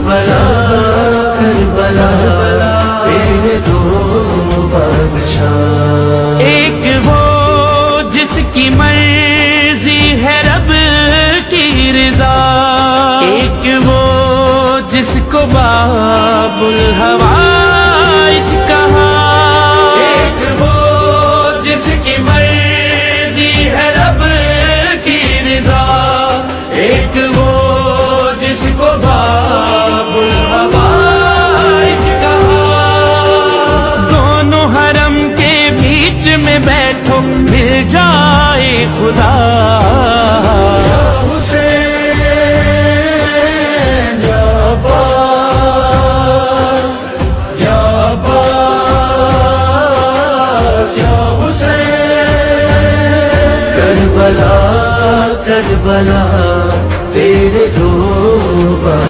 کربلا کربلا تیرے دو بادشاہ، ایک وہ جس کی مرضی ہے رب کی رضا، ایک وہ جس کو باب الحوائج کہا، ایک وہ جس کی مرضی ہے رب کی رضا، ایک وہ جس کو باب الحوائج کہا۔ دونوں حرم کے بیچ میں بیٹھو مل جائے خدا، کربلا کربلا تیرے دو